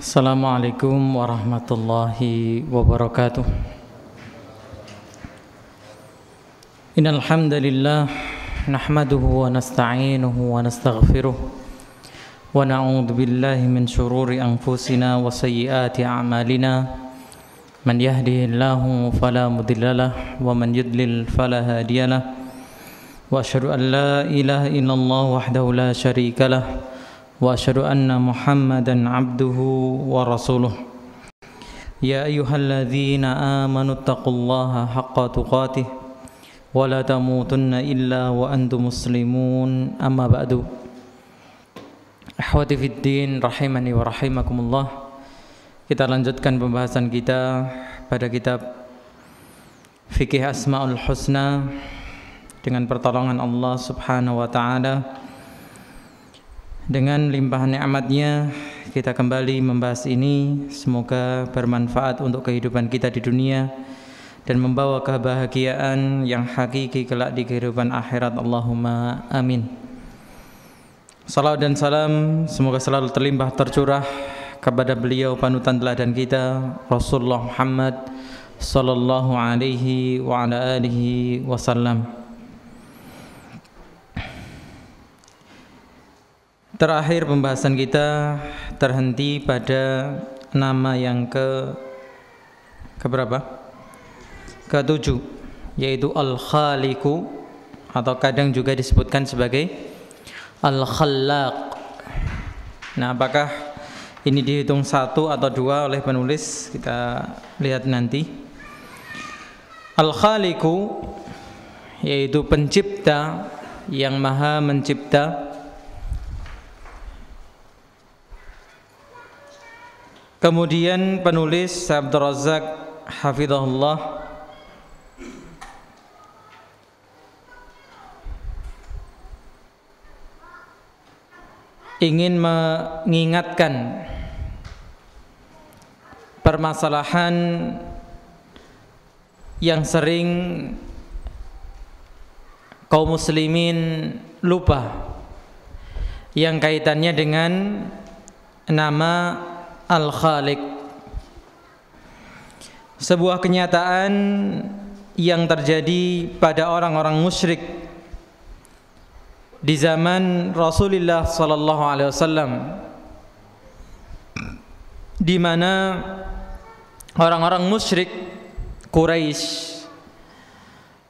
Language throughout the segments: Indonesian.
Assalamualaikum warahmatullahi wabarakatuh. Innal hamdalillah nahmaduhu wa nasta'inuhu wa nastaghfiruh wa na'udzu billahi min shururi anfusina wa sayyiati a'malina. Man yahdihillahu fala mudhillalah wa man yudlil fala hadiyalah. Wa asyhadu an la ilaha illallah wahdahu la syarikalah wa asyhadu anna Muhammadan abduhu wa rasuluh. Ya ayyuhalladzina amanu taqullaha haqqa tuqatih wa la tamutunna illa wa antum muslimun. Amma ba'du. Akhwati fid din rahimani wa rahimakumullah. Kita lanjutkan pembahasan kita pada kitab Fikih Asmaul Husna dengan pertolongan Allah Subhanahu wa taala. Dengan limpahan nikmatnya kita kembali membahas ini. Semoga bermanfaat untuk kehidupan kita di dunia dan membawa kebahagiaan yang hakiki kelak di kehidupan akhirat. Allahumma amin. Salawat dan salam semoga selalu terlimpah tercurah kepada beliau panutan teladan kita, Rasulullah Muhammad sallallahu alaihi wa ala alihi wasallam. Terakhir pembahasan kita terhenti pada nama yang keberapa? Ke-7, yaitu Al-Khaliqu, atau kadang juga disebutkan sebagai Al-Khallaq. Nah, apakah ini dihitung 1 atau 2 oleh penulis? Kita lihat nanti. Al-Khaliqu yaitu pencipta yang maha mencipta. Kemudian penulis Abdul Razak hafizahullah ingin mengingatkan permasalahan yang sering kaum muslimin lupa, yang kaitannya dengan nama Al-Khaliq. Sebuah kenyataan yang terjadi pada orang-orang musyrik di zaman Rasulullah sallallahu alaihi wasallam, di mana orang-orang musyrik Quraisy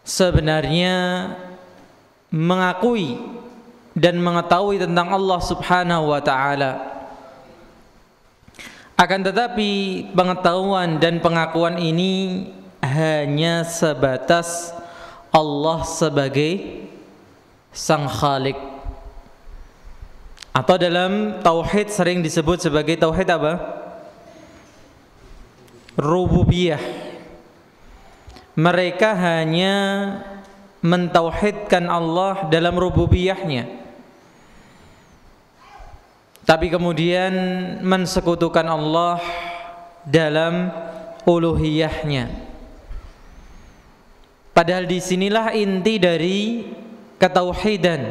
sebenarnya mengakui dan mengetahui tentang Allah Subhanahu wa taala. Akan tetapi pengetahuan dan pengakuan ini hanya sebatas Allah sebagai Sang Khalik, atau dalam tauhid sering disebut sebagai tauhid apa? Rububiyah. Mereka hanya mentauhidkan Allah dalam rububiyahnya, tapi kemudian mensekutukan Allah dalam uluhiyahnya. Padahal disinilah inti dari ketauhidan,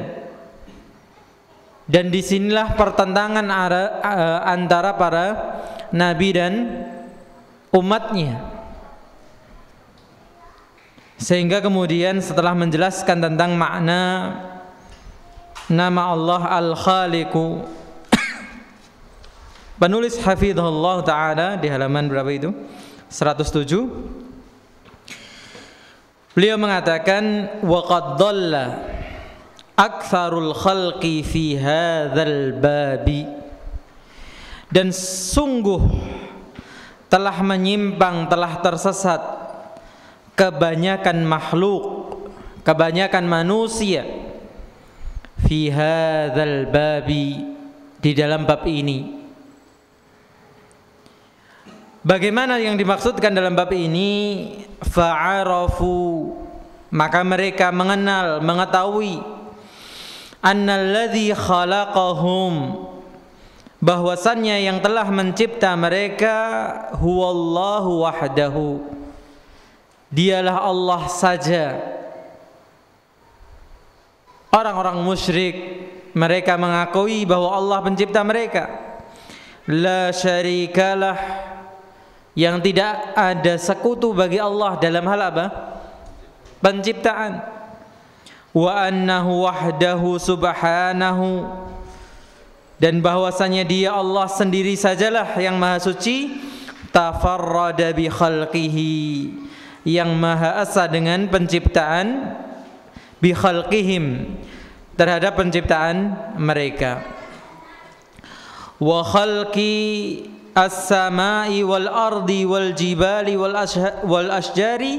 dan disinilah pertentangan antara para nabi dan umatnya. Sehingga kemudian setelah menjelaskan tentang makna nama Allah Al-Khaliqu, penulis hafizahullah ta'ala di halaman berapa itu? 107. Beliau mengatakan wa qad dhalla aktsarul khalqi fi hadzal babi, dan sungguh telah menyimpang, telah tersesat kebanyakan makhluk, kebanyakan manusia fi hadzal babi, di dalam bab ini. Bagaimana yang dimaksudkan dalam bab ini? Fa'arafu, maka mereka mengenal, mengetahui, annalladzi khalaqahum, bahwasannya yang telah mencipta mereka huwallahu wahdahu, dialah Allah saja. Orang-orang musyrik mereka mengakui bahwa Allah pencipta mereka, la syarikalah, yang tidak ada sekutu bagi Allah dalam hal apa? Penciptaan. Wa annahu wahdahu subhanahu, dan bahwasanya Dia Allah sendiri sajalah yang maha suci, tafarrada bi khalqihi, yang maha esa dengan penciptaan, bi khalqihim, terhadap penciptaan mereka. Wa khalqi as-samai wal ardi wal jibali wal ashjari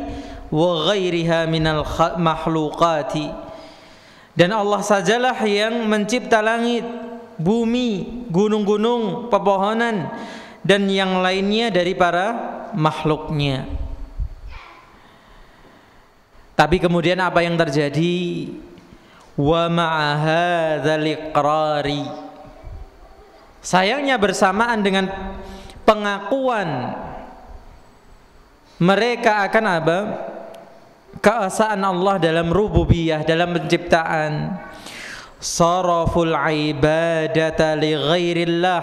wa ghairiha minal makhluqati, dan Allah sajalah yang mencipta langit, bumi, gunung-gunung, pepohonan, dan yang lainnya dari para makhluknya. Tapi kemudian apa yang terjadi? Wa ma'a hadzal iqrari, sayangnya bersamaan dengan pengakuan mereka akan apa? Keesaan Allah dalam rububiyah, dalam penciptaan, saraful ibadata li ghairillah,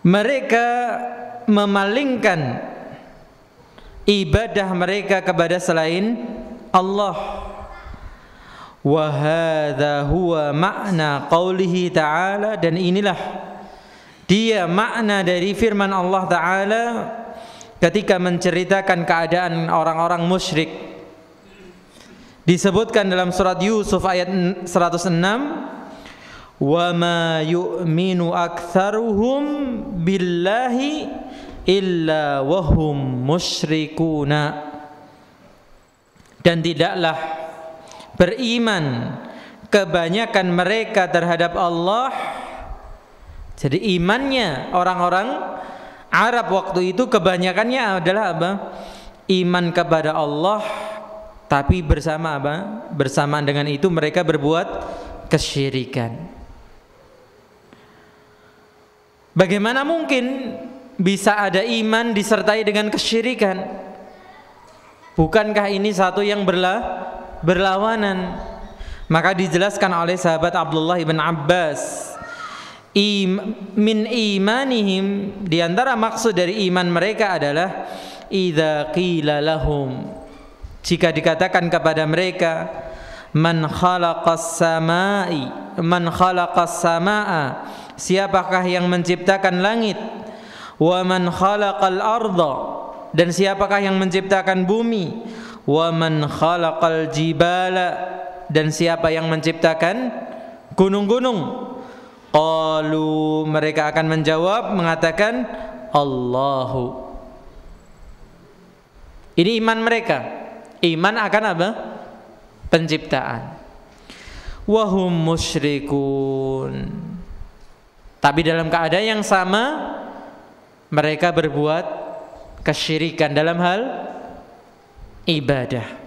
mereka memalingkan ibadah mereka kepada selain Allah. Wa hadza huwa makna qaulihi ta'ala, dan inilah dia makna dari firman Allah Ta'ala ketika menceritakan keadaan orang-orang musyrik. Disebutkan dalam surat Yusuf ayat 106, wa ma yu'minu aktsaruhum billahi illa wahum musyrikuna, dan tidaklah beriman kebanyakan mereka terhadap Allah. Jadi imannya orang-orang Arab waktu itu kebanyakannya adalah apa? Iman kepada Allah, tapi bersama apa? Bersamaan dengan itu mereka berbuat kesyirikan. Bagaimana mungkin bisa ada iman disertai dengan kesyirikan? Bukankah ini satu yang berlawanan? Maka dijelaskan oleh sahabat Abdullah ibn Abbas, min imanihim, di antara maksud dari iman mereka adalah idza qila lahum, jika dikatakan kepada mereka, man khalaqas samaa, siapakah yang menciptakan langit, wa man khalaqal arda, dan siapakah yang menciptakan bumi, wa man khalaqal jibala, dan siapa yang menciptakan gunung-gunung. Qalu, mereka akan menjawab mengatakan Allahu. Ini iman mereka, iman akan apa? Penciptaan. Wahum musyrikun, tapi dalam keadaan yang sama mereka berbuat kesyirikan dalam hal ibadah.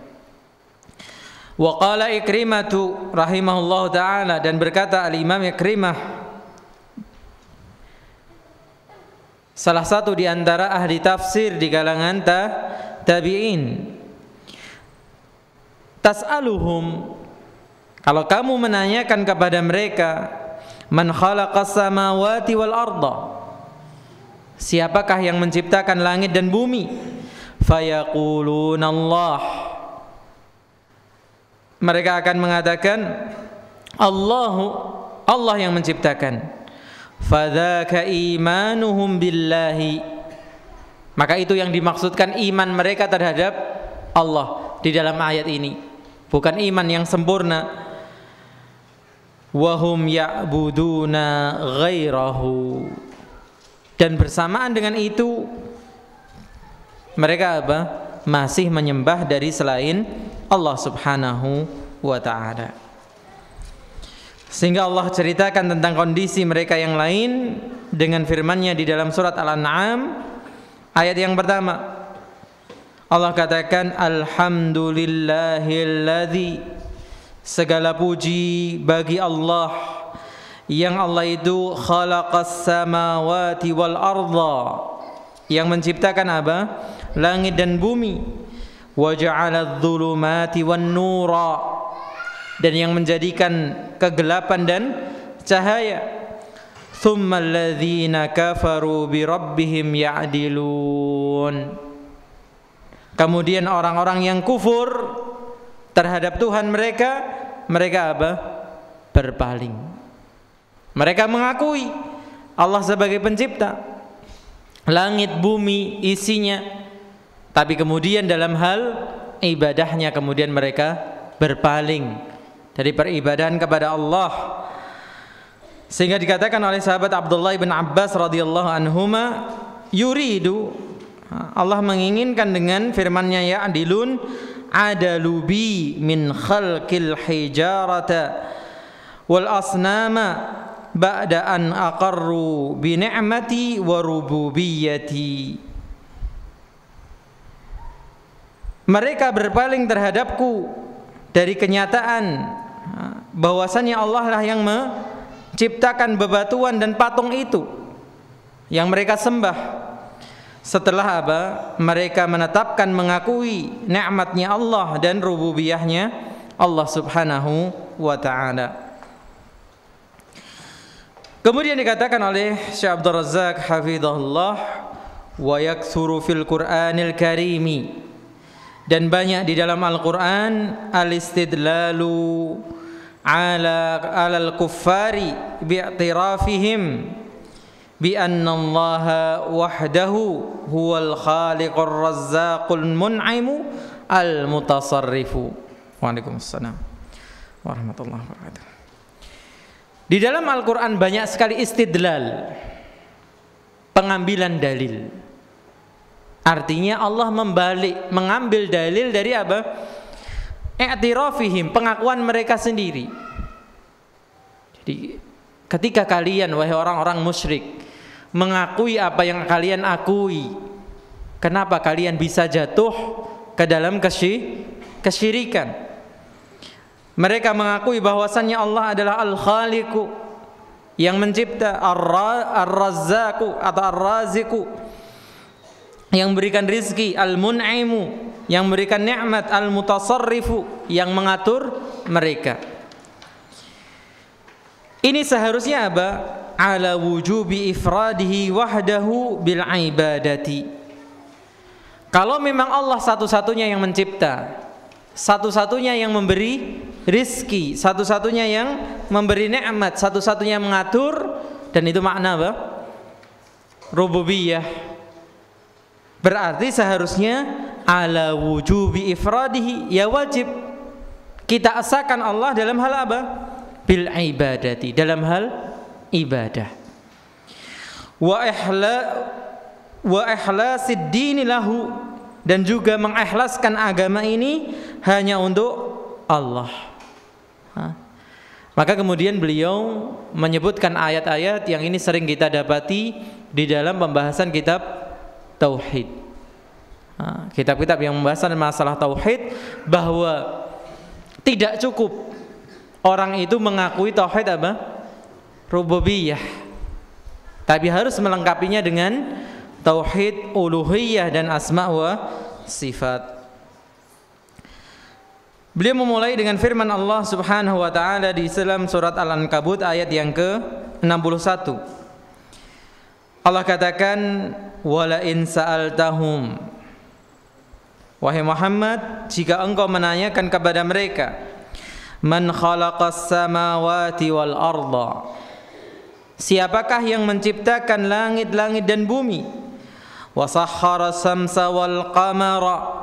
Wa qala Ikrimatu rahimahullahu ta'ala, dan berkata al-Imam Ikrimah, salah satu di antara ahli tafsir di kalangan tabi'in, tas'aluhum, kalau kamu menanyakan kepada mereka, man khalaqas samawati wal arda, siapakah yang menciptakan langit dan bumi, fayaquluna Allah, mereka akan mengatakan Allah yang menciptakan. Fadzaka imanuhum billahi, maka itu yang dimaksudkan iman mereka terhadap Allah di dalam ayat ini, bukan iman yang sempurna. Wahum ya'buduna ghairahu, dan bersamaan dengan itu mereka apa? Masih menyembah dari selain Allah subhanahu wa ta'ala. Sehingga Allah ceritakan tentang kondisi mereka yang lain dengan firman-Nya di dalam surat Al-An'am ayat yang pertama. Allah katakan alhamdulillahilladzi, segala puji bagi Allah yang Allah itu khalaqas samawati wal arda, yang menciptakan apa? Langit dan bumi. Wa ja'aladz dzulumati wan nura, dan yang menjadikan kegelapan dan cahaya. Tsummal ladzina kafaru bi rabbihim ya'dilun. Kemudian orang-orang yang kufur terhadap Tuhan mereka apa? Berpaling. Mereka mengakui Allah sebagai pencipta langit bumi isinya, tapi kemudian dalam hal ibadahnya kemudian mereka berpaling dari peribadahan kepada Allah. Sehingga dikatakan oleh sahabat Abdullah bin Abbas radhiyallahu anhuma, yuridu, Allah menginginkan dengan firman-Nya ya'dilun, adalubi min khalqil hijarata wal asnama ba'da an aqarru bi ni'mati wa rububiyyati. Mereka berpaling terhadapku dari kenyataan bahwasannya Allah lah yang menciptakan bebatuan dan patung itu yang mereka sembah. Setelah apa? Mereka menetapkan mengakui nikmatnya Allah dan rububiyahnya Allah Subhanahu wa ta'ala. Kemudian dikatakan oleh Syekh Abdul Razzaq hafizahullah, wa yaktsuru fil Qur'anil Karimi, dan banyak di dalam Al-Qur'an al-istidlalu alal kuffari bi'tirafihim bi anna Allah wahdahu huwal khaliqur razzaqul mun'imu al-mutasarrifu. Waalaikumsalam warahmatullahi wabarakatuh. Di dalam Al-Qur'an banyak sekali istidlal, pengambilan dalil. Artinya Allah mengambil dalil dari apa? I'tirafihim, pengakuan mereka sendiri. Jadi ketika kalian wahai orang-orang musyrik mengakui apa yang kalian akui, kenapa kalian bisa jatuh ke dalam kesyirikan? Mereka mengakui bahwasannya Allah adalah Al-Khaliqu, yang mencipta, Ar-Razzaqu atau Ar-Raziqu, yang memberikan rizki, Al-Mun'imu, yang memberikan nikmat, Al-Mutasarrifu, yang mengatur mereka. Ini seharusnya apa? Ala wujubi ifradihi wahdahu bil ibadati. Kalau memang Allah satu-satunya yang mencipta, satu-satunya yang memberi rizki, satu-satunya yang memberi nikmat, satu-satunya yang mengatur, dan itu makna apa? Rububiyah. Berarti seharusnya ala wujubi ifradihi, ya wajib kita asakan Allah dalam hal apa? Bil ibadati, dalam hal ibadah. Wa ikhlasid dini lahu, dan juga mengikhlaskan agama ini hanya untuk Allah. Maka kemudian beliau menyebutkan ayat-ayat yang ini sering kita dapati di dalam pembahasan kitab tauhid. Kitab-kitab yang membahas masalah tauhid, bahwa tidak cukup orang itu mengakui tauhid apa? Rububiyah, tapi harus melengkapinya dengan tauhid uluhiyah dan asma wa sifat. Beliau memulai dengan firman Allah Subhanahu wa taala di dalam surat Al-Ankabut ayat yang ke-61. Allah katakan, wala in sa'altahum, wahai Muhammad, jika engkau menanyakan kepada mereka, man khalaqas samawati wal arda, siapakah yang menciptakan langit-langit dan bumi, wa sahhara samsa wal qamara,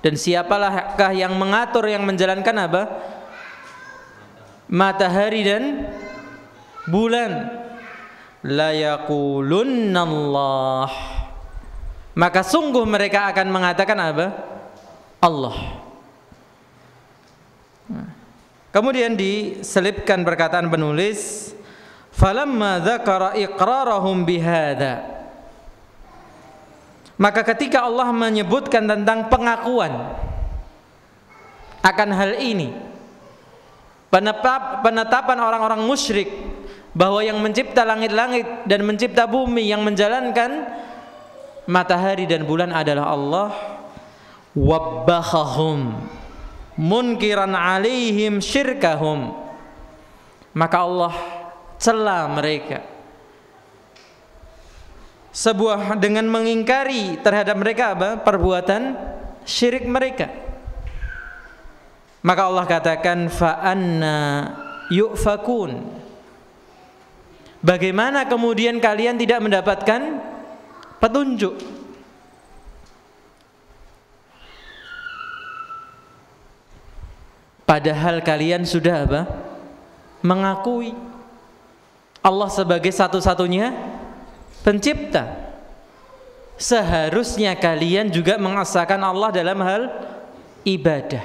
dan siapakah yang mengatur, yang menjalankan apa? Matahari dan bulan. La yaqulunna Allah, maka sungguh mereka akan mengatakan apa? Allah. Kemudian diselipkan perkataan penulis, falamma dzakara iqrarahum bihadza, maka ketika Allah menyebutkan tentang pengakuan akan hal ini, penetapan orang-orang musyrik bahwa yang mencipta langit-langit dan mencipta bumi, yang menjalankan matahari dan bulan adalah Allah, wabbahahum munkiran alaihim syirkahum, maka Allah cela mereka. Dengan mengingkari terhadap mereka perbuatan syirik mereka. Maka Allah katakan fa anna yufakun. Bagaimana kemudian kalian tidak mendapatkan petunjuk? Padahal kalian sudah mengakui Allah sebagai satu-satunya pencipta. Seharusnya kalian juga mengesahkan Allah dalam hal ibadah.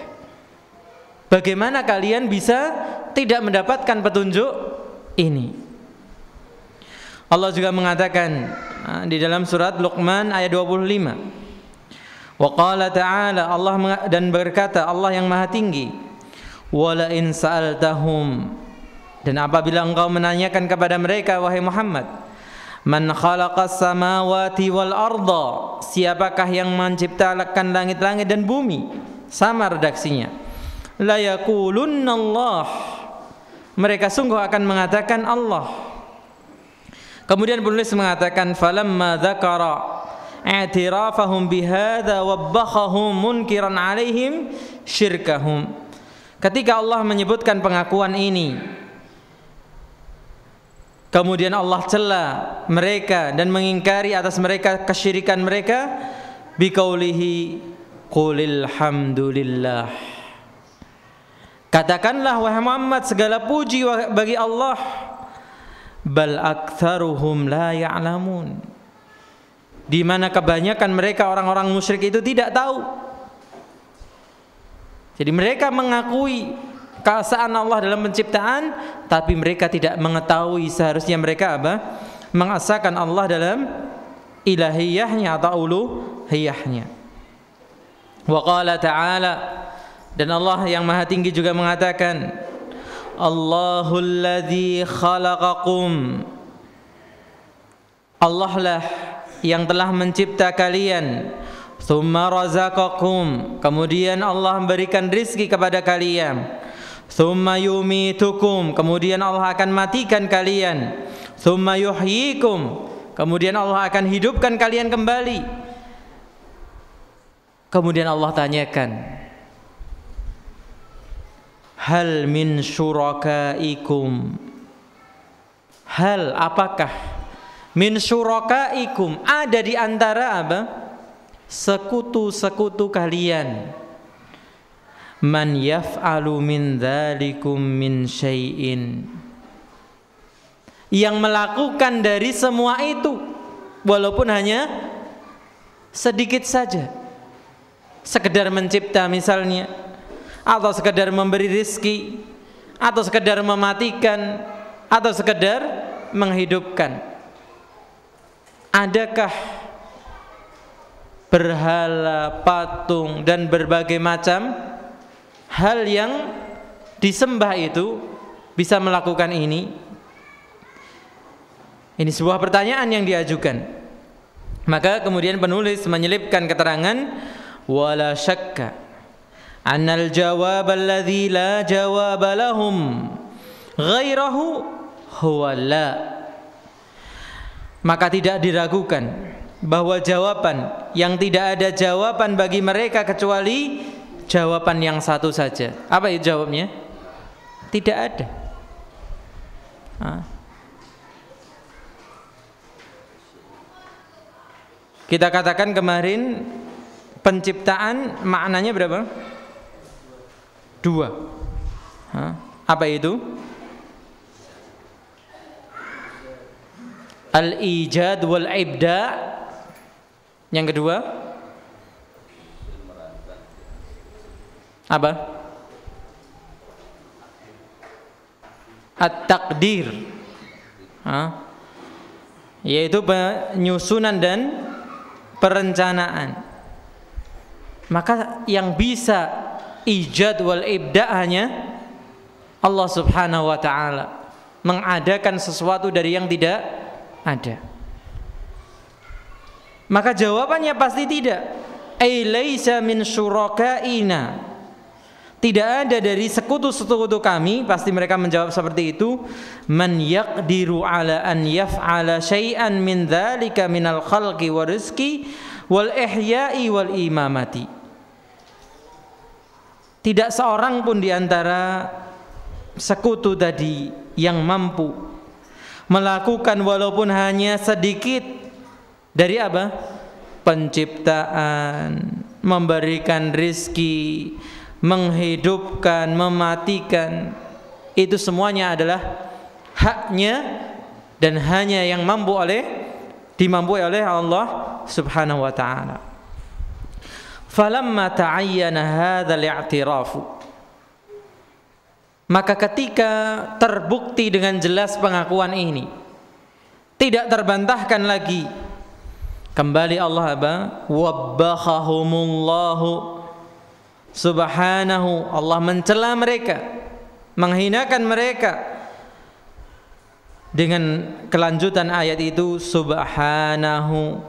Bagaimana kalian bisa tidak mendapatkan petunjuk ini? Allah juga mengatakan di dalam surat Luqman ayat 25. Wa qala ta'ala, Allah dan berkata, Allah yang Maha Tinggi, wala in sa'altahum, dan apabila engkau menanyakan kepada mereka wahai Muhammad, man khalaqas samawati wal arda, siapakah yang menciptakan langit-langit dan bumi, sama redaksinya, la yaqulunna Allah, mereka sungguh akan mengatakan Allah. Kemudian penulis mengatakan falamma dzakara i'tirafahum bihadza wabbahahum munkiran alaihim syirkahum. Ketika Allah menyebutkan pengakuan ini, kemudian Allah cela mereka dan mengingkari atas mereka kesyirikan mereka, biqaulihi qulil hamdulillah, katakanlah wahai Muhammad, segala puji bagi Allah, bal aktsaruhum la ya'lamun, di mana kebanyakan mereka orang-orang musyrik itu tidak tahu. Jadi mereka mengakui keesaan Allah dalam penciptaan, tapi mereka tidak mengetahui seharusnya mereka mengesahkan Allah dalam ilahiyahnya atau uluhiyahnya. Wa qala ta'ala, dan Allah yang Maha Tinggi juga mengatakan, Allahul ladzi khalaqakum, Allah lah yang telah mencipta kalian, tsumma razaqakum, kemudian Allah memberikan rizki kepada kalian, tsumma yumitukum, kemudian Allah akan matikan kalian, tsumma yuhyikum, kemudian Allah akan hidupkan kalian kembali. Kemudian Allah tanyakan, hal min syurakaikum, hal apakah, min syurakaikum ada di antara sekutu-sekutu kalian, man yaf'alu min dzalikum min syai'in, yang melakukan dari semua itu walaupun hanya sedikit saja, sekedar mencipta misalnya, atau sekedar memberi rizki, atau sekedar mematikan, atau sekedar menghidupkan. Adakah berhala, patung, dan berbagai macam hal yang disembah itu bisa melakukan ini? Ini sebuah pertanyaan yang diajukan. Maka kemudian penulis menyelipkan keterangan, wala syakka annal jawab alladzi la jawab lahum ghairahu huwa la. Maka tidak diragukan bahwa jawaban yang tidak ada jawaban bagi mereka kecuali jawaban yang satu saja. Apa itu jawabnya? Tidak ada. Kita katakan kemarin penciptaan maknanya berapa? 2. Apa itu? Al-ijad wal ibda. Yang kedua apa? At-taqdir, yaitu penyusunan dan perencanaan. Maka yang bisa ijad wal ibda hanya Allah subhanahu wa ta'ala, mengadakan sesuatu dari yang tidak ada. Maka jawabannya pasti tidak. Ai laisa min syurakaina, tidak ada dari sekutu-sekutu kami, pasti mereka menjawab seperti itu, man yaqdiru ala an yaf'ala syai'an min dzalika minal khalqi wa rizqi wal ihya'i wal imamati. Tidak seorang pun di antara sekutu tadi yang mampu melakukan walaupun hanya sedikit dari apa? Penciptaan, memberikan rizki, menghidupkan, mematikan. Itu semuanya adalah haknya dan hanya yang dimampu oleh Allah Subhanahu wa ta'ala. Falamma ta'ayyana hadzal i'tirafu, maka ketika terbukti dengan jelas pengakuan ini, tidak terbantahkan lagi, kembali Allah wabbahahumullahu subhanahu, Allah mencela mereka, menghinakan mereka dengan kelanjutan ayat itu, subhanahu,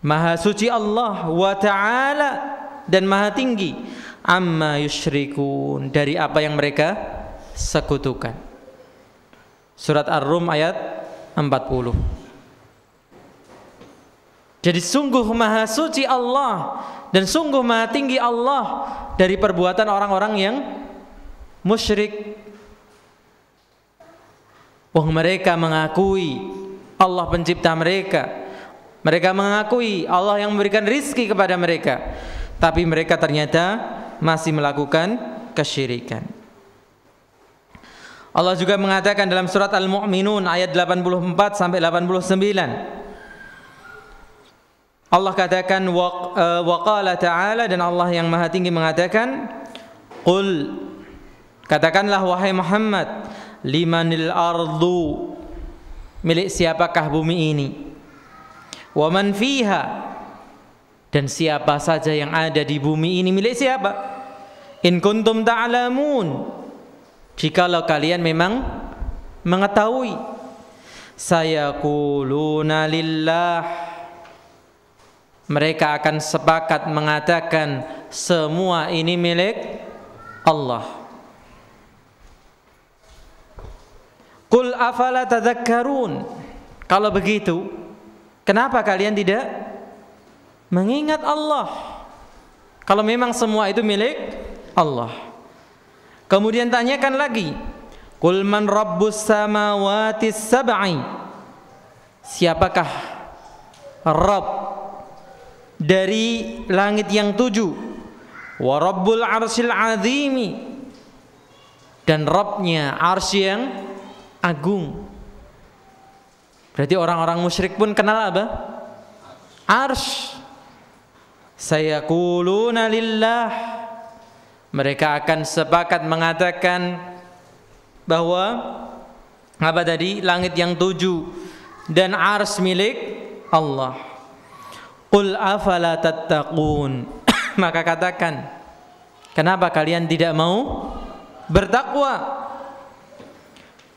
maha suci Allah, wa ta'ala, dan maha tinggi, amma yusyrikun, dari apa yang mereka sekutukan. Surat Ar-Rum ayat 40. Jadi sungguh maha suci Allah dan sungguh maha tinggi Allah dari perbuatan orang-orang yang musyrik. Mereka mengakui Allah pencipta mereka, mereka mengakui Allah yang memberikan rizki kepada mereka, tapi mereka ternyata masih melakukan kesyirikan. Allah juga mengatakan dalam surat Al-Mu'minun ayat 84 sampai 89. Allah katakan wa qala ta'ala, dan Allah yang maha tinggi mengatakan, qul, katakanlah wahai Muhammad, limanil ardu, milik siapakah bumi ini, wa man fiha, dan siapa saja yang ada di bumi ini milik siapa, in kuntum ta'lamun, jikalau kalian memang mengetahui, sayaquluna lillah, mereka akan sepakat mengatakan semua ini milik Allah. Qul afala tadhakkarun, kalau begitu kenapa kalian tidak mengingat Allah kalau memang semua itu milik Allah? Kemudian tanyakan lagi, qul man rabbus samawati sab'i, siapakah Rabb dari langit yang 7, wa rabbul arsyil azimi, dan Rabbnya arsy yang agung. Berarti orang-orang musyrik pun kenal apa? Arsy. Sayaquluna lillah, mereka akan sepakat mengatakan bahwa apa tadi? Langit yang 7 dan arsy milik Allah. Qul afala tattaqun, maka katakan, kenapa kalian tidak mau bertakwa?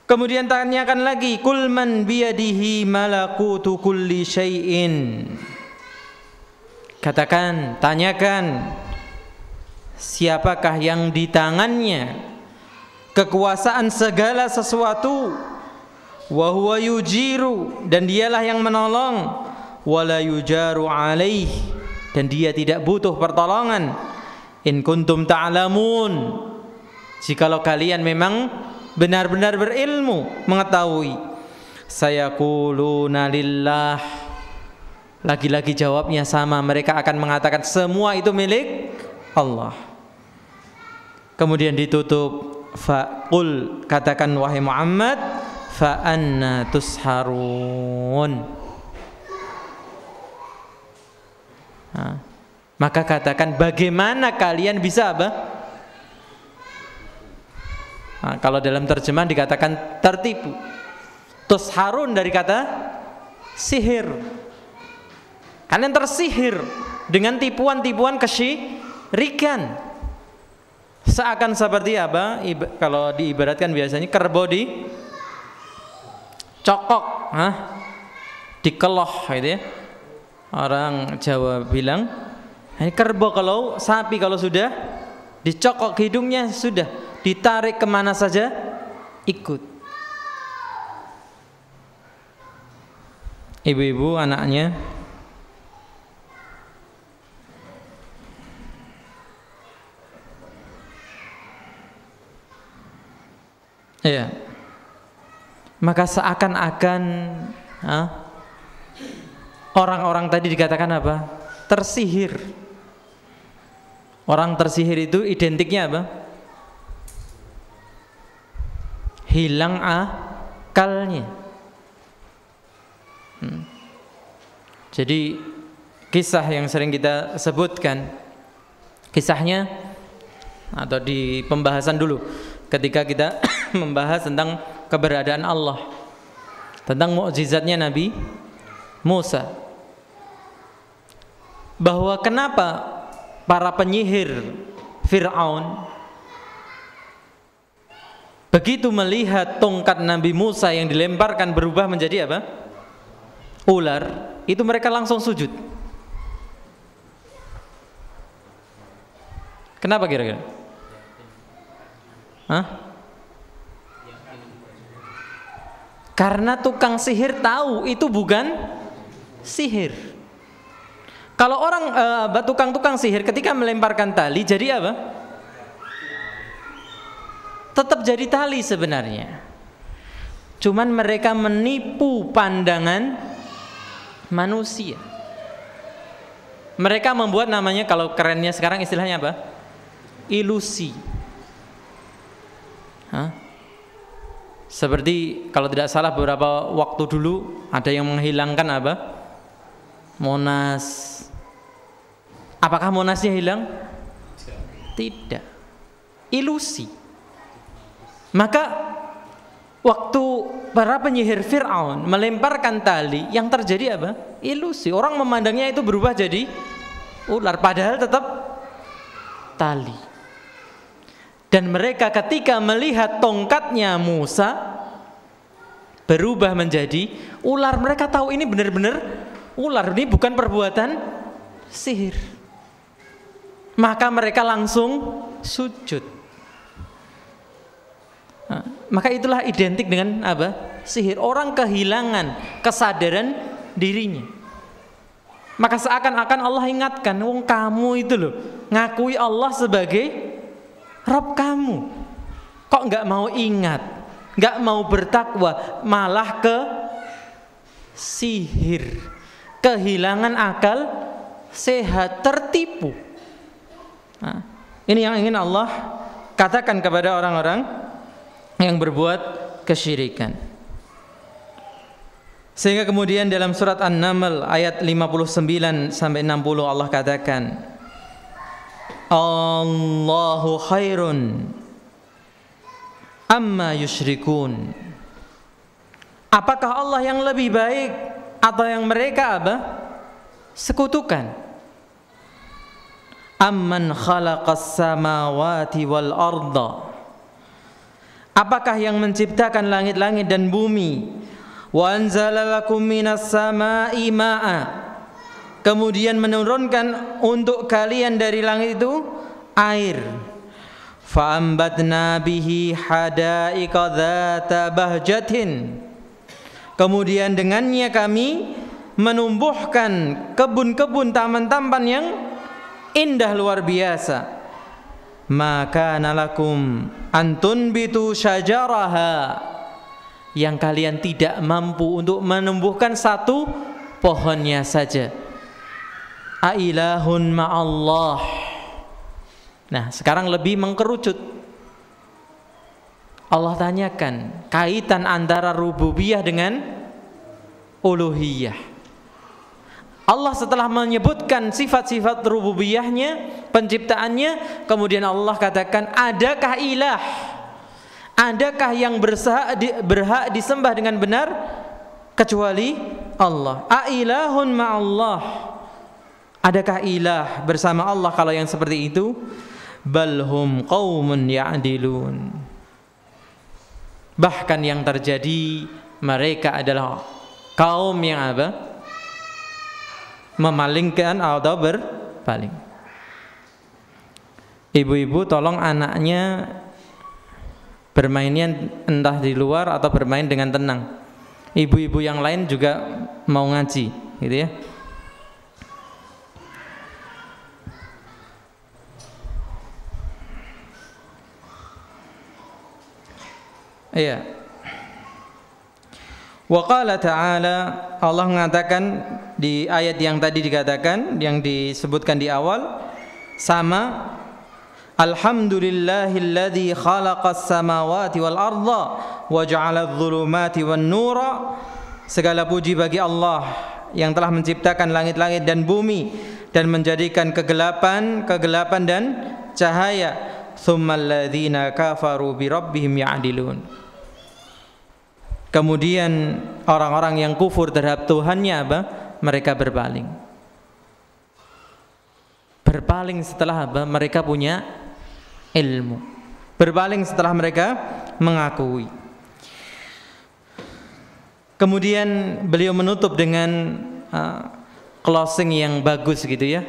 Kemudian tanyakan lagi, qul man biyadihi malakutu kulli syai'in, katakan, tanyakan, siapakah yang di tangannya kekuasaan segala sesuatu, wa huwa yujiru, dan dialah yang menolong, wala yujaru alaih, dan dia tidak butuh pertolongan, in kuntum ta'lamun, jikalau kalian memang benar-benar berilmu, mengetahui. Sayaquluna lillah, lagi-lagi jawabnya sama, mereka akan mengatakan semua itu milik Allah. Kemudian ditutup, faqul, katakan wahai Muhammad, fa anna tusharun, maka katakan bagaimana kalian bisa apa? Kalau dalam terjemahan dikatakan tertipu. Tusharun dari kata sihir. Kalian tersihir dengan tipuan-tipuan kesyirikan. Seakan seperti apa? Kalau diibaratkan biasanya kerbau di cokok, dikeloh gitu ya. Orang Jawa bilang, ini kerbau, kalau sapi kalau sudah dicokok ke hidungnya, sudah ditarik kemana saja ikut. Ibu-ibu anaknya ya, maka seakan-akan orang-orang tadi dikatakan apa? Tersihir. Orang tersihir itu identiknya apa? Hilang akalnya. Jadi kisah yang sering kita sebutkan, kisahnya atau di pembahasan dulu ketika kita membahas tentang keberadaan Allah, tentang mukjizatnya Nabi Musa, bahwa kenapa para penyihir Fir'aun begitu melihat tongkat Nabi Musa yang dilemparkan berubah menjadi apa? Ular, itu mereka langsung sujud. Kenapa kira-kira? Karena tukang sihir tahu itu bukan sihir. Kalau orang tukang sihir ketika melemparkan tali jadi apa? Tetap jadi tali sebenarnya. Cuman mereka menipu pandangan manusia. Mereka membuat namanya, kalau kerennya sekarang istilahnya apa? Ilusi. Seperti kalau tidak salah beberapa waktu dulu ada yang menghilangkan apa? Monas. Apakah Monasnya hilang? Tidak. Ilusi. Maka waktu para penyihir Fir'aun melemparkan tali, yang terjadi apa? Ilusi. Orang memandangnya itu berubah jadi ular, padahal tetap tali. Dan mereka ketika melihat tongkatnya Musa berubah menjadi ular, mereka tahu ini benar-benar ular, ini bukan perbuatan sihir. Maka mereka langsung sujud. Maka itulah identik dengan apa? Sihir. Orang kehilangan kesadaran dirinya. Maka seakan-akan Allah ingatkan, wong kamu itu loh ngakui Allah sebagai Rabb kamu, kok nggak mau ingat, nggak mau bertakwa, malah ke sihir, kehilangan akal sehat, tertipu. Ini yang ingin Allah katakan kepada orang-orang yang berbuat kesyirikan. Sehingga kemudian dalam surat An-Naml ayat 59 sampai 60 Allah katakan, Allahu khairun amma yusyrikun. Apakah Allah yang lebih baik atau yang mereka apa? Sekutukan. Amman khalaqas samawati wal arda. Apakah yang menciptakan langit-langit dan bumi? Wa anzala lakum minas samai ma'a. Kemudian menurunkan untuk kalian dari langit itu air. Fa'ambatna bihi hadaiqa dzata bahjatin. Kemudian dengannya kami menumbuhkan kebun-kebun, taman-taman yang indah luar biasa. Maka nalakum antunbitu syajaraha. Yang kalian tidak mampu untuk menumbuhkan satu pohonnya saja. Ailahun ma'allah. Nah, sekarang lebih mengkerucut. Allah tanyakan kaitan antara rububiyah dengan uluhiyah. Allah setelah menyebutkan sifat-sifat rububiyahnya, penciptaannya, kemudian Allah katakan, adakah ilah? Adakah yang berhak disembah dengan benar kecuali Allah? Ailahun ma'allah. Adakah ilah bersama Allah? Kalau yang seperti itu, balhum qaumun ya'dilun. Bahkan yang terjadi, mereka adalah kaum yang apa? Memalingkan atau berpaling. ibu-ibu tolong anaknya bermainnya entah di luar atau bermain dengan tenang. Ibu-ibu yang lain juga mau ngaji, gitu ya. Iya. Wa qala ta'ala, Allah mengatakan di ayat yang tadi dikatakan, yang disebutkan di awal, sama Alhamdulillahilladzi khalaqas samawati wal arda wa ja'ala adh-dhulumati wan nura. Segala puji bagi Allah yang telah menciptakan langit-langit dan bumi dan menjadikan kegelapan dan cahaya. Tsummal ladzina kafaru bi rabbihim ya'dilun. Kemudian orang-orang yang kufur terhadap Tuhannya apa? Mereka berpaling. Berpaling setelah apa? Mereka punya ilmu. Berpaling setelah mereka mengakui. Kemudian beliau menutup dengan closing yang bagus gitu ya.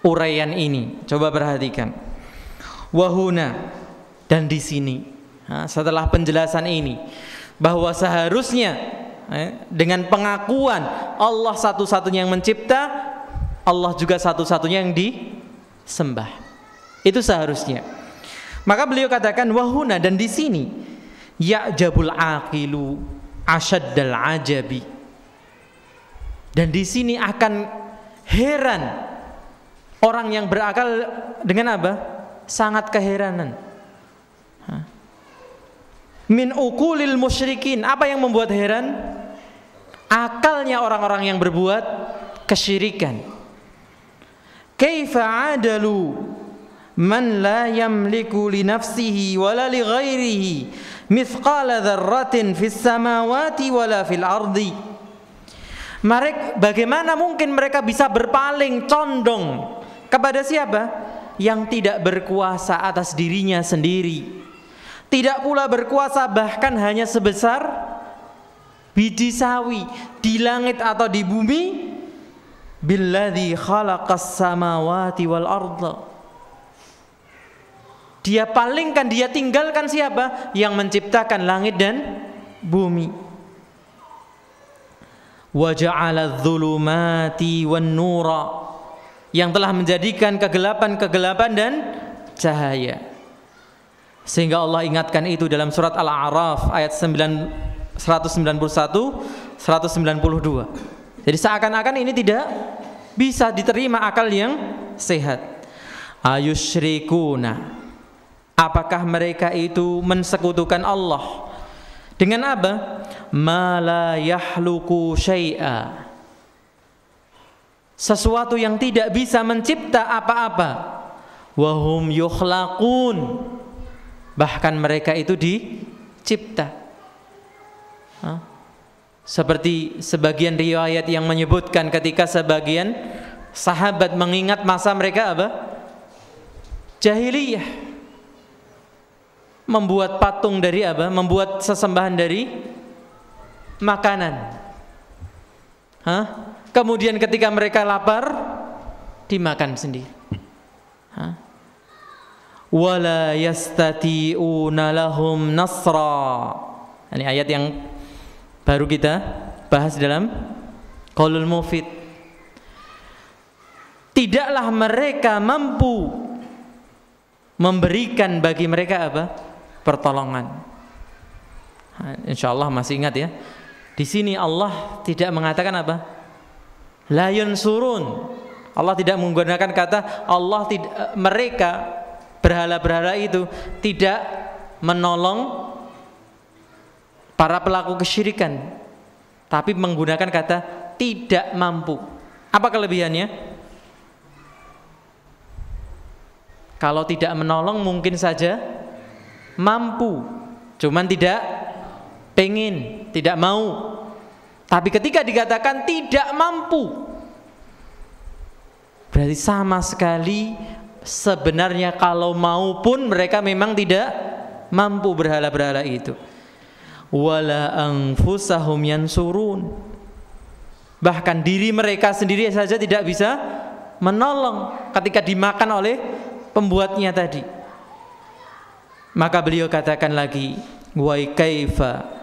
Uraian ini, coba perhatikan. Wahuna, dan di sini, setelah penjelasan ini, bahwa seharusnya dengan pengakuan Allah satu-satunya yang mencipta, Allah juga satu-satunya yang disembah. Itu seharusnya. Maka beliau katakan wahuna, dan di sini ya'jabul aqilu asyaddal ajabi. Dan di sini akan heran orang yang berakal dengan apa? Sangat keheranan. Min uqulil musyrikin. Apa yang membuat heran? Akalnya orang-orang yang berbuat kesyirikan. Kaifa adalu man la yamliku li nafsihi wala li ghairihi mithqala dzarratin fis samawati wala fil ardi. Bagaimana mungkin mereka bisa berpaling condong kepada siapa? Yang tidak berkuasa atas dirinya sendiri, tidak pula berkuasa bahkan hanya sebesar biji sawi di langit atau di bumi. Billadzi khalaqas samawati wal arda. Dia palingkan, dia tinggalkan siapa? Yang menciptakan langit dan bumi. Wa ja'ala adh-dhulumati wan nura, yang telah menjadikan kegelapan dan cahaya. Sehingga Allah ingatkan itu dalam surat Al-A'raf ayat 191 192. Jadi seakan-akan ini tidak bisa diterima akal yang sehat. Ayusyrikuna, apakah mereka itu mensekutukan Allah dengan apa? Ma la yahluku syai'a, sesuatu yang tidak bisa mencipta apa-apa. Wahum yukhlaqun, bahkan mereka itu dicipta. Seperti sebagian riwayat yang menyebutkan ketika sebagian sahabat mengingat masa mereka apa? Jahiliyah, membuat patung dari apa? Membuat sesembahan dari makanan. Kemudian ketika mereka lapar, dimakan sendiri. Wala yastati'una lahum nasra. Ini ayat yang baru kita bahas dalam Qaulul Mufid. Tidaklah mereka mampu memberikan bagi mereka apa? Pertolongan. Insyaallah masih ingat ya. Di sini Allah tidak mengatakan apa? La yansurun. Allah tidak menggunakan kata Allah tidak, mereka berhala-berhala itu tidak menolong para pelaku kesyirikan, tapi menggunakan kata tidak mampu. Apa kelebihannya? Kalau tidak menolong mungkin saja mampu, cuman tidak pengen, tidak mau. Tapi ketika dikatakan tidak mampu, berarti sama sekali sebenarnya kalau mau pun mereka memang tidak mampu berhala-berhala itu. Wala anfusahum yansurun, bahkan diri mereka sendiri saja tidak bisa menolong ketika dimakan oleh pembuatnya tadi. Maka beliau katakan lagi, wa kaifa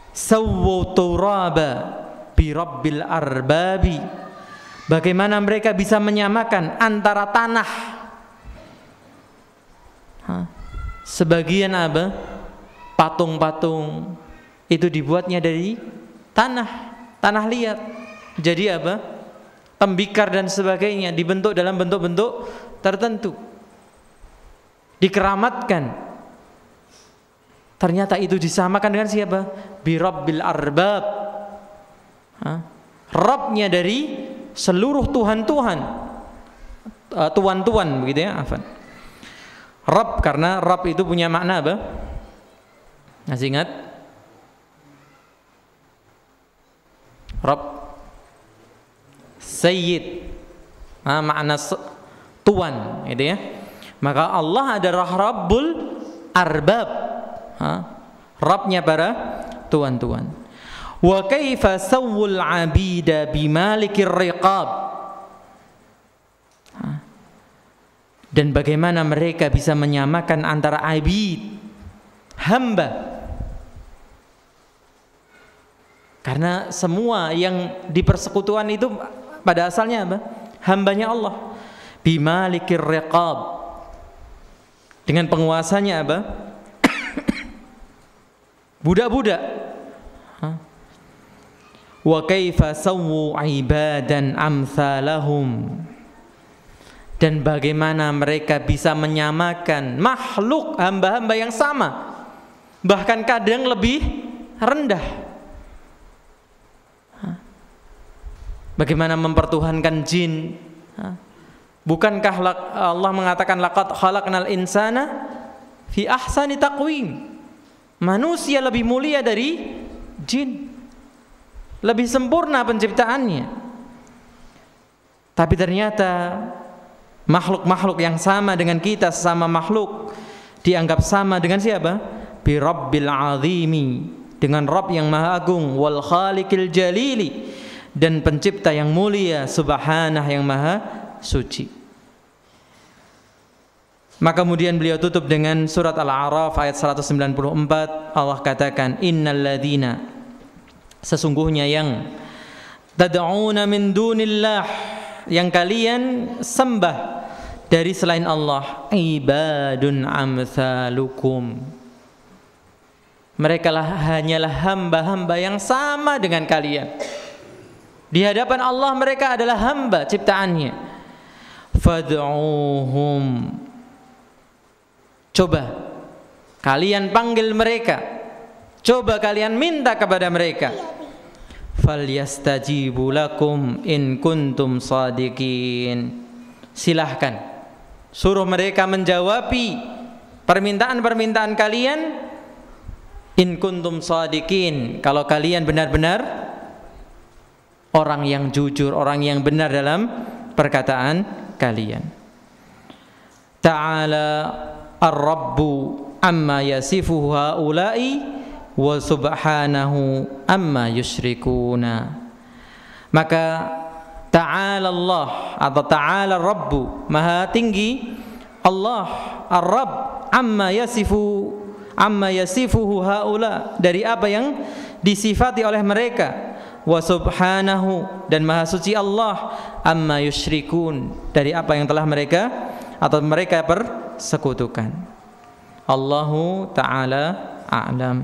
sawwu turaba bi rabbil arbabi. Bagaimana mereka bisa menyamakan antara tanah, sebagian apa? Patung-patung itu dibuatnya dari tanah liat. Jadi apa? Tembikar dan sebagainya dibentuk dalam bentuk-bentuk tertentu, dikeramatkan. Ternyata itu disamakan dengan siapa? Bi rabbil arbab. Rabbnya dari seluruh tuhan-tuhan, tuan-tuan begitu ya, afan. Rabb, karena Rabb itu punya makna apa? Masih ingat? Rabb, Sayyid, makna tuan, gitu ya. Maka Allah adalah Rabbul Arbab, Rabbnya para tuan-tuan. Wa kaifa sawwul abida bimalikir riqab. Dan bagaimana mereka bisa menyamakan antara abid, hamba. Karena semua yang dipersekutuan itu pada asalnya apa? Hambanya Allah. Bimalikir riqab. Dengan penguasanya apa? Budak-budak. Wa kaifa sawwu ibadan amsalahum. Dan bagaimana mereka bisa menyamakan makhluk, hamba-hamba yang sama, bahkan kadang lebih rendah. Bagaimana mempertuhankan jin? Bukankah Allah mengatakan laqad khalaqnal insana fi ahsani taqwim? Manusia lebih mulia dari jin, lebih sempurna penciptaannya. Tapi ternyata makhluk-makhluk yang sama dengan kita, sesama makhluk, dianggap sama dengan siapa? Bi rabbil azimi, dengan Rabb yang maha agung, wal khaliqil jalili, dan pencipta yang mulia, subhanah yang maha suci. Maka kemudian beliau tutup dengan surat Al-A'raf ayat 194. Allah katakan, innal ladzina, sesungguhnya yang tad'una min dunillah, yang kalian sembah dari selain Allah, ibadun amsalukum, mereka hanyalah hamba-hamba yang sama dengan kalian. Di hadapan Allah mereka adalah hamba ciptaannya. Fad'uhum, coba kalian panggil mereka, coba kalian minta kepada mereka. Falyastajibu lakum in kuntum shadiqin, silahkan suruh mereka menjawabi permintaan-permintaan kalian, in kuntum shadiqin, kalau kalian benar-benar orang yang jujur, orang yang benar dalam perkataan kalian. Ta'ala ar-rabbu amma yasifuhu haula'i wa subhanahu amma yusyrikuna. Maka ta'ala Allah atau ta'ala rabbu, maha tinggi Allah ar-rabb, amma yasifuhu haula, dari apa yang disifati oleh mereka, wa subhanahu, dan maha suci Allah, amma yusyrikun, dari apa yang telah mereka atau mereka persekutukan. Allahu ta'ala a'lam.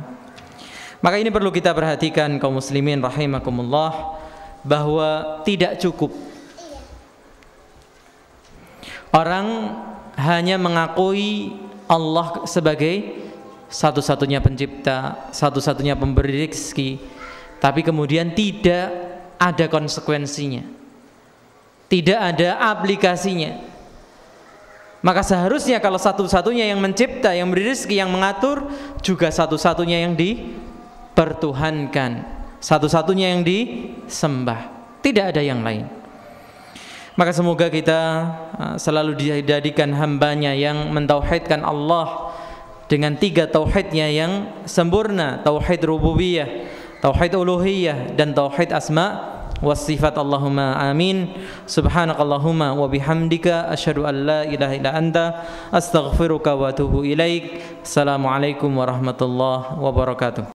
Maka ini perlu kita perhatikan kaum muslimin rahimakumullah, bahwa tidak cukup orang hanya mengakui Allah sebagai satu-satunya pencipta, satu-satunya pemberi rezeki, tapi kemudian tidak ada konsekuensinya, tidak ada aplikasinya. Maka seharusnya kalau satu-satunya yang mencipta, yang beri rezeki, yang mengatur, juga satu-satunya yang dipertuhankan, satu-satunya yang disembah, tidak ada yang lain. Maka semoga kita selalu dijadikan hambanya yang mentauhidkan Allah dengan 3 tauhidnya yang sempurna, tauhid rububiyah, tauhid uluhiyah, dan tauhid asma was-sifat. Allahumma amin. Subhanakallahumma wa bihamdika asyhadu an la ilaha illa anta astaghfiruka wa atubu ilaik. Assalamualaikum warahmatullahi wabarakatuh.